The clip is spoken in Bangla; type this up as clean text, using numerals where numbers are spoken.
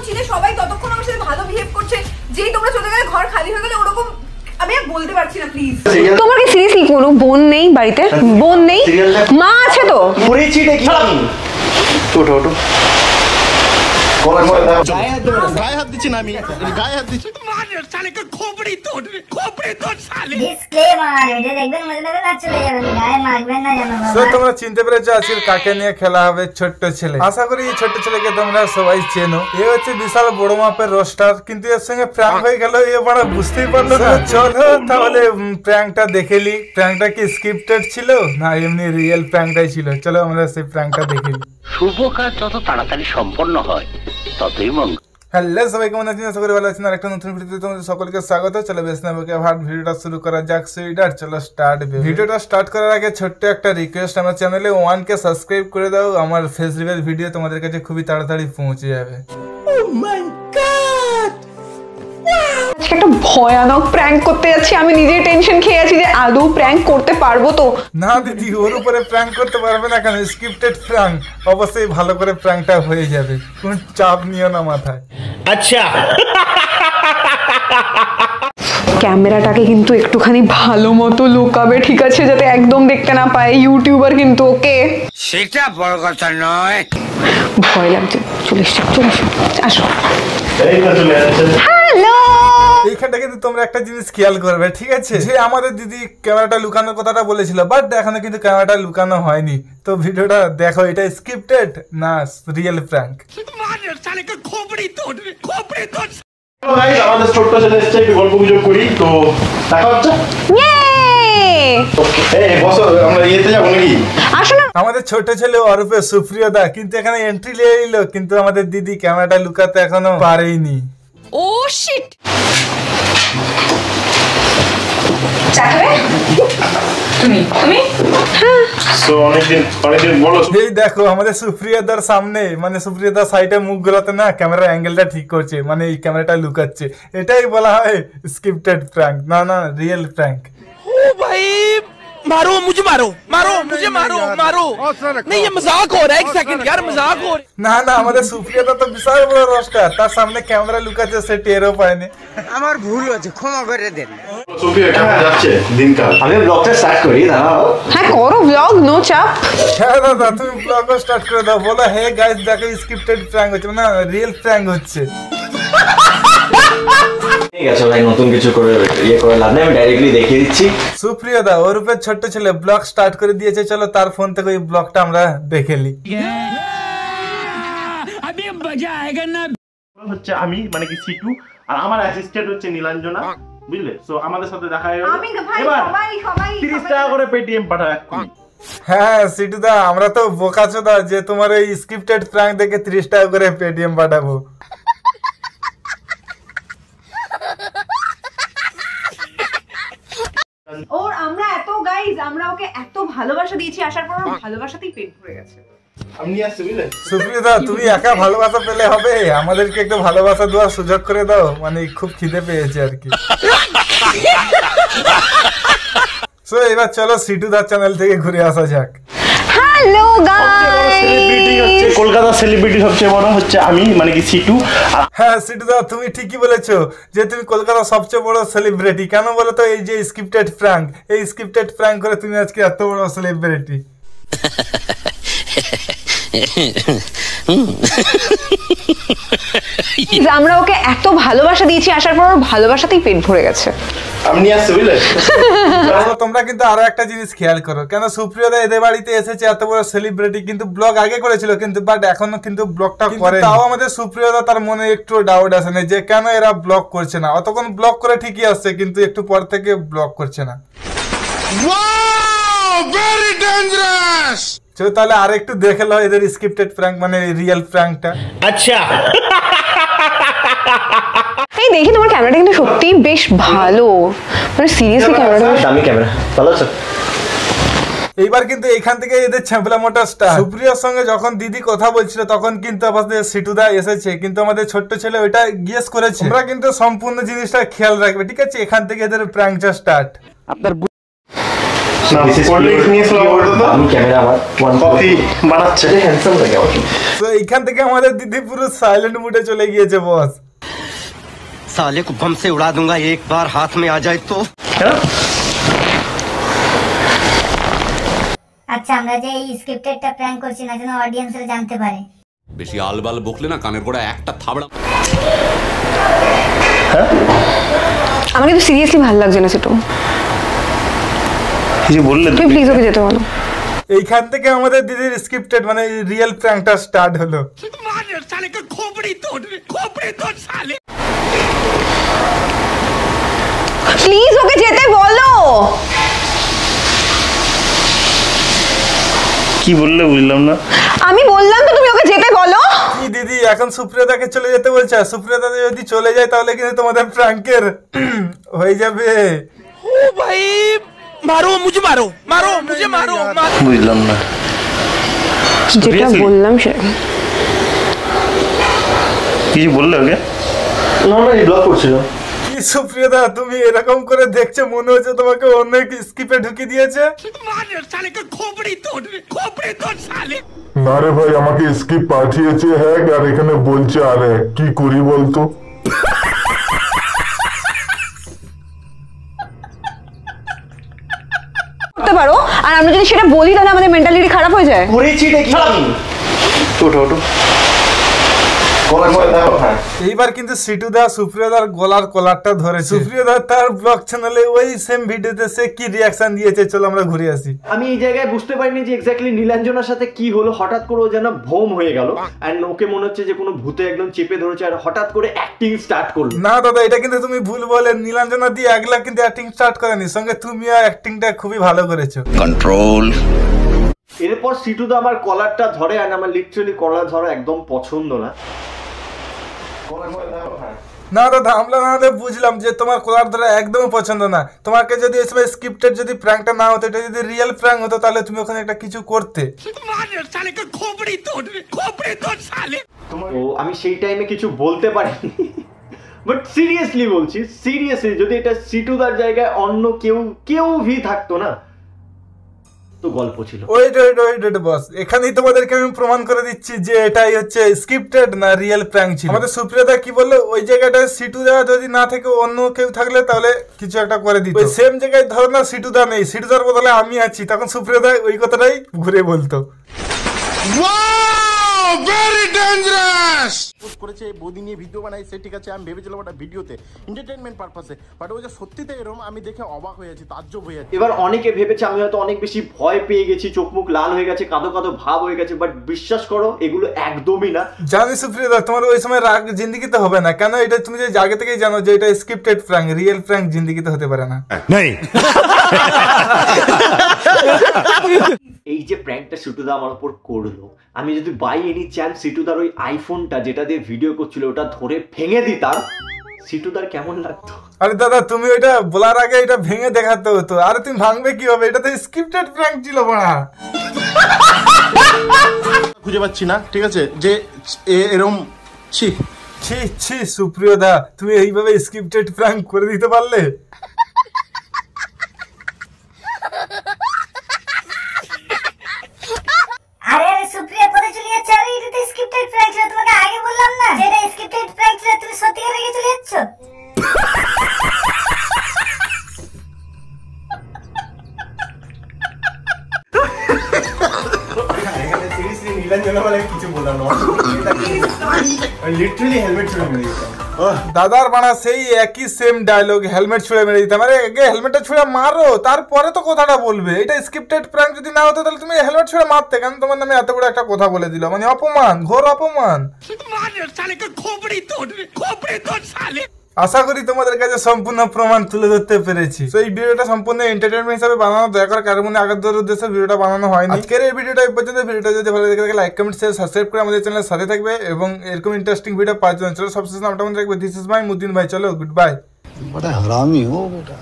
চিনে সবাই ততক্ষণ আমার সাথে ভালো বিহেভ করছে, যেই তোমরা চলে গেলে ঘর খালি হয়ে গেলে ওরকম আমি আর বলতে পারছি না। প্লিজ তোমার কি সিরিয়াসলি কোনো বোন নেই বাড়িতে? বোন নেই, মা আছে তো। ওঠো ওঠো গায়ে হাত দিচ্ছি না আমি, গায়ে হাত দিচ্ছি। তোমরা চিনতে পেরেছো আজকে কাকে নিয়ে খেলা হবে? ছোট্ট ছেলে। আশা করি এই ছোট্ট ছেলেকে তোমরা সবাই চেনো। এ হচ্ছে বিশাল বড় মাপের রোস্টার, কিন্তু এর সঙ্গে প্র্যাঙ্ক হয়ে গেল, এ বড় বুঝতেই পারলো না। চলো তাহলে প্র্যাঙ্কটা দেখে নি। প্র্যাঙ্কটা কি স্ক্রিপ্টেড ছিল না এমনি রিয়েল প্র্যাঙ্কটাই ছিল? চলো আমরা সেই প্র্যাঙ্কটা দেখে নি। শুভ কাজ যত তাড়াতাড়ি সম্পন্ন হয় ততই মঙ্গল। হ্যালো সবাই, কেমন আছেন? আশা করি ভালো আছেন। আর একটা নতুন ভিডিওতে তোমাদের সকলকে স্বাগত। চলো বেশ না বকে ভাট ভিডিওটা শুরু করা যাক। সুইডার চলো স্টার্ট। ভিডিওটা স্টার্ট করার আগে ছোট্ট একটা রিকোয়েস্ট, আমার চ্যানেলে 1K সাবস্ক্রাইব করে দাও। আমার ফেস রিভিল ভিডিও তোমাদের কাছে খুবই তাড়াতাড়ি পৌঁছে যাবে। একটা ভয়ানক প্র্যাঙ্ক করতে যাচ্ছি, আমি নিজেই টেনশন খেয়ে আছি যে আদৌ প্র্যাঙ্ক করতে পারবো তো। না দিদি, ওর উপরে প্র্যাঙ্ক করতে পারবে না কেন? স্ক্রিপ্টেড প্র্যাঙ্ক, অবশ্যই ভালো করে প্র্যাঙ্কটা হয়ে যাবে, কোনো চাপ নিও না মাথায়। আচ্ছা ক্যামেরাটাকে কিন্তু একটুখানি ভালো মতো লুকাবে, ঠিক আছে, যাতে একদম দেখতে না পায়। ইউটিউবার কিন্তু, ওকে? সেটা বড় কথা নয়। ভয় লাগছে। চলে আসো। হ্যালো। এইখানটা কিন্তু তোমরা একটা জিনিস খেয়াল করবে, ঠিক আছে, যে আমাদের দিদি ক্যামেরাটা লুকানোর কথাটা বলেছিল, বাট এখনো কিন্তু ক্যামেরাটা লুকানো হয়নি। তো ভিডিওটা দেখো, এটা স্ক্রিপ্টেড না রিয়েল প্র্যাঙ্ক। আমাদের ছোট্ট ছেলে এসছে, একটু গল্প গুজব করি। তো দেখা হচ্ছে। আমরা ইয়েতে যাবো নাকি? আমাদের ছোট ছেলে অরূপে সুপ্রিয়দা কিন্তু এখানে এন্ট্রি নিয়ে এলো, কিন্তু আমাদের দিদি ক্যামেরাটা লুকাতে এখনো পারেনি। ও শিট। এই দেখো আমাদের সুপ্রিয়দার সামনে, মানে সুপ্রিয়দার সাইডে মুখ গুলাতে না ক্যামেরা অ্যাঙ্গেলটা ঠিক করছে, মানে এই ক্যামেরাটা লুকাচ্ছে। এটাই বলা হয় স্ক্রিপ্টেড প্র্যাঙ্ক, না না রিয়েল প্র্যাঙ্ক। ओ भाई मारो मुझे, मारो मुझे, मारो नहीं, ये मजाक हो रहा है। एक सेकंड यार, मजाक हो रहा है। না না, আমাদের সুপ্রিয়দা তো বিশাল বড় রোস্টার, তার সামনে ক্যামেরা লুকাচ্ছে, সে টেরও পায়নি। আমার ভুল হয়েছে, ক্ষমা করে দেন। সুপ্রিয়া কেমন যাচ্ছে দিনকাল? আমি ব্লগটা স্টার্ট করি, দাঁড়াও। হ্যাঁ করো ব্লগ, নো চাপ। হ্যাঁ দাদা, তুমি ব্লগ স্টার্ট করে দাও। বলো হে গাইস দেখো স্ক্রিপ্টেড প্র্যাঙ্ক হচ্ছে না রিয়েল প্র্যাঙ্ক হচ্ছে। ঠিক আছে ভাই, নতুন কিছু করে ইয়ে করে লাভ নেই, আমি ডাইরেক্টলি দেখিয়ে দিচ্ছি। সুপ্রিয়দা ওরূপের ছোট্ট ছেলে ব্লগ স্টার্ট করে দিয়েছে, চলো তার ফোন থেকে ওই ব্লগটা আমরা দেখে নিই। হচ্ছে আমি মানে কি সিটু, আর আমার অ্যাসিস্ট্যান্ট হচ্ছে নীলাঞ্জনা, বুঝলে? সো আমাদের সাথে দেখা হয়ে গেল। এবার 30 টাকা করে পেটিএম পাঠায়। হ্যাঁ সিটুদা, আমরা তো বোকাচোদা যে তোমার এই স্ক্রিপ্টেড প্র্যাঙ্ক দেখে 30 টাকা করে পেটিএম পাঠাবো। ওর আমরা এত গাইজ, আমরা ওকে এত ভালোবাসা দিয়েছি, আসার পর ওর ভালোবাসাতেই পেট ভরে গেছে। আমি আসছি, বুঝলে? সুপ্রিয়দা তুমি একা ভালোবাসা পেলে হবে, আমাদেরকে একটু ভালোবাসা দেওয়ার সুযোগ করে দাও, মানে খুব খিদে পেয়েছে আর কি। সো এবার চলো সিটুদার চ্যানেল থেকে ঘুরে আসা যাক। হ্যালো সেলিব্রিটি হচ্ছে কলকাতা সেলিব্রিটি, সবচেয়ে বড় হচ্ছে আমি মানে কি সিটু। হ্যাঁ সিটুদা তুমি ঠিকই বলেছো যে তুমি কলকাতার সবচেয়ে বড় সেলিব্রিটি। কেন বলো তো? এই যে স্ক্রিপ্টেড প্র্যাঙ্ক, এই স্ক্রিপ্টেড প্র্যাঙ্ক করে তুমি আজকে এত বড় সেলিব্রিটি। আমরা ওকে এত ভালোবাসা দিয়েছি, আসার পর ওর ভালোবাসাতেই পেট ভরে গেছে। আমি আসছি, বুঝলে? তোমরা কিন্তু আরো একটা জিনিস খেয়াল করো, কেন সুপ্রিয়দা এদের বাড়িতে এসেছে এত বড় সেলিব্রিটি, কিন্তু ব্লগ আগে করেছিল, কিন্তু বাট এখনো কিন্তু ব্লগটা করে। তাও আমাদের সুপ্রিয়দা তার মনে একটু ডাউট আসে না যে কেন এরা ব্লগ করছে না। অতক্ষণ ব্লগ করে ঠিকই আসছে, কিন্তু একটু পর থেকে ব্লগ করছে না। Very dangerous. চলো তাহলে আরেকটু দেখে লো এদের স্ক্রিপ্টেড প্র্যাঙ্ক মানে রিয়েল প্র্যাঙ্কটা। আচ্ছা এই দেখি তোমার ক্যামেরাটা কিন্তু সত্যি বেশ ভালো, মানে সিরিয়াসলি ক্যামেরাটা দামি ক্যামেরা, ভালো আছে। এইবার কিন্তু এখান থেকে এদের ছ্যাপলা মোটা স্টার। সুপ্রিয়ার সঙ্গে যখন দিদি কথা বলছিল তখন কিন্তু আমাদের সিটুদা এসেছে, কিন্তু আমাদের ছোট্ট ছেলে ওইটা গেস করেছে। আমরা কিন্তু সম্পূর্ণ জিনিসটা খেয়াল রাখবে, ঠিক আছে? এখান থেকে এদের প্র্যাঙ্কটা স্টার্ট। আপনার কোল্ড ড্রিঙ্কস নিয়ে এসলাম তো আমি ক্যামেরা আমার কফি বানাচ্ছে হ্যান্ডসাম লাগে আমার। তো এইখান থেকে আমাদের দিদি পুরো সাইলেন্ট মুডে চলে গিয়েছে বস। साले को बम से उड़ा दूंगा एक बार हाथ में आ जाए तो। আচ্ছা আমরা যে এই স্ক্রিপ্টেডটা প্র্যাঙ্ক করছি না যেন অডিয়েন্সরা জানতে পারে। বেশি আলবাল বকলে না কানের গোড়া একটা থাবড়া। আমার কিন্তু সিরিয়াসলি ভালো লাগছে না সেটা। কিছু বললে তুই প্লিজ ওকে যেতে বলো। এইখান থেকে আমাদের দিদির স্ক্রিপ্টেড মানে রিয়েল প্র্যাঙ্কটা স্টার্ট হলো। প্লিজ ওকে যেতে বলো। কি বললে বুঝলাম না। আমি বললাম তো তুমি ওকে যেতে বলো। কি দিদি এখন সুপ্রিয়াদাকে চলে যেতে বলছে? সুপ্রিয়াদা যদি চলে যায় তাহলে কিন্তু তোমাদের প্র্যাঙ্কের হয়ে যাবে। ओ भाई मारो मुझे मारो मारो मुझे मारो বুঝলাম না। যেটা বললাম সে কিছু বললে ওকে? নর্মালি ব্লগ করছিল। কি সুপ্রিয়াদা তুমি এরকম করে দেখছো মনে হচ্ছে তোমাকে অন্য স্কিপে ঢুকিয়ে দিয়েছে। না রে ভাই আমাকে স্কিপ পাঠিয়েছে হ্যাক আর এখানে বলছে আরে কি করি বলতো। করতে পারো আর আমরা যদি সেটা বলি তাহলে আমাদের মেন্টালিটি খারাপ হয়ে যায়। করেছি দেখি ওঠো ওঠো এইবার কিন্তু সিটুদা সুপ্রিয়াদার গলার কলারটা ধরে। সুপ্রিয়াদা তার ব্লগ চ্যানেলে ওই সেম ভিডিওতে সে কি রিয়াকশন দিয়েছে চলো আমরা ঘুরে আসি। আমি এই জায়গায় বুঝতে পারিনি যে এক্স্যাক্টলি নীলাঞ্জনার সাথে কি হলো। হঠাৎ করে ও যেন ভোম হয়ে গেল এন্ড ওকে মনে হচ্ছে যে কোনো ভূতে একদম চেপে ধরেছে আর হঠাৎ করে অ্যাক্টিং স্টার্ট করলো। না দাদা এটা কিন্তু তুমি ভুল বলে। নীলাঞ্জনা দিয়ে একলা কিন্তু অ্যাক্টিং স্টার্ট করেনি, সঙ্গে তুমিও অ্যাক্টিংটা খুবই ভালো করেছো। কন্ট্রোল। এরপর সিটুদা আমার কলারটা ধরে আর আমার লিটারালি কলার ধরা একদম পছন্দ না। না দাদা আমরা না হলে বুঝলাম যে তোমার কলার ধরা একদম পছন্দ না। তোমাকে যদি এই সময় স্ক্রিপ্টেড যদি প্র্যাঙ্কটা না হতো, এটা যদি রিয়েল প্র্যাঙ্ক হতো তাহলে তুমি ওখানে একটা কিছু করতে। তো আমি সেই টাইমে কিছু বলতে পারিনি। বাট সিরিয়াসলি বলছি, সিরিয়াসলি যদি এটা সিটুদার জায়গায় অন্য কেউ ভি থাকতো না তো গল্প ছিল। ওয়েট বস, এখানেই তোমাদেরকে আমি প্রমাণ করে দিচ্ছি যে এটাই হচ্ছে স্ক্রিপ্টেড না রিয়েল প্র্যাঙ্ক ছিল। আমাদের সুপ্রিয়াদা কি বললো, ওই জায়গাটায় সিটুদা যদি না থেকে অন্য কেউ থাকলে তাহলে কিছু একটা করে দিত। ওই সেম জায়গায় ধরো না সিটুদা নেই, সিটুদার বদলে আমি আছি, তখন সুপ্রিয়াদা ওই কথাটাই ঘুরে বলতো। very dangerous করেছে বৌদি নিয়ে ভিডিও বানাইছে, ঠিক আছে আমি ভেবেছিলাম ওটা ভিডিওতে এন্টারটেইনমেন্ট পারপাসে, বাট ওই যে সত্যিতে এরকম আমি দেখে অবাক হয়ে যাচ্ছি, তাজ্জব হয়ে যাচ্ছি। এবার অনেকে ভেবেছে আমি হয়তো অনেক বেশি ভয় পেয়ে গেছি, চোখ মুখ লাল হয়ে গেছে, কাঁদো কাঁদো ভাব হয়ে গেছে, বাট বিশ্বাস করো এগুলো একদমই না। জানি সুপ্রিয়াদা তোমার ওই সময় রাগ জিন্দিগিতে হবে না, কেন এটা তুমি যে আগে থেকেই জানো যে এটা স্ক্রিপ্টেড প্র্যাঙ্ক, রিয়েল প্র্যাঙ্ক জিন্দিগিতে হতে পারে না। এই যে প্র্যাঙ্কটা সিটুদা আমার উপর করলো, আমি যদি বাই এনি চান্স সিটুদার ওই আইফোনটা যেটা দিয়ে ভিডিও করছিল ওটা ধরে ভেঙে দিতাম, সিটুদার কেমন লাগতো? আরে দাদা তুমি ওইটা বলার আগে এটা ভেঙে দেখাতে হতো। আরে তুমি ভাঙবে কি হবে, এটা তো স্ক্রিপ্টেড প্র্যাঙ্ক ছিল বড়া। খুঁজে পাচ্ছি না, ঠিক আছে যে এরকম ছি ছি ছি সুপ্রিয়দা তুমি এইভাবে স্ক্রিপ্টেড প্র্যাঙ্ক করে দিতে পারলে? আরে সুপ্রিয়া কোথায় চলে যাচ্ছে? আরে এটা তো স্ক্রিপ্টেড প্র্যাঙ্ক ছিল, তোমাকে আগে বললাম না যে এটা স্ক্রিপ্টেড প্র্যাঙ্ক ছিল, তুমি সত্যি করে রেগে চলে যাচ্ছ। দাদার বানা সেই একই সেম ডায়লগ, হেলমেট ছুঁড়ে মেরে দিতাম। আরে আগে হেলমেটটা ছুঁড়ে মারো তারপরে তো কথাটা বলবে। এটা স্ক্রিপ্টেড প্র্যাঙ্ক যদি না হতো তাহলে তুমি হেলমেট ছুঁড়ে মারতে, কারণ তোমার নামে এত বড় একটা কথা বলে দিল, মানে অপমান, ঘোর অপমান। আশা করি তোমাদের কাছে সম্পূর্ণ প্রমাণ তুলে ধরতে পেরেছি। তো এই ভিডিওটা সম্পূর্ণ এন্টারটেইনমেন্ট হিসেবে বানানো, দয়া করে কারোর মনে আঘাত দেওয়ার উদ্দেশ্যে ভিডিওটা বানানো হয়নি। আজকের এই ভিডিওটা এই পর্যন্ত। ভিডিওটা যদি ভালো লেগে থাকে লাইক কমেন্ট শেয়ার সাবস্ক্রাইব করে আমাদের চ্যানেলের সাথে থাকবে এবং এরকম ইন্টারেস্টিং ভিডিও পাওয়ার জন্য চলো সবশেষে নামটা মনে রাখবে, দিস ইজ মাই মুদ্দিন ভাই। চলো গুড বাই। बड़ा हरामी हो बेटा।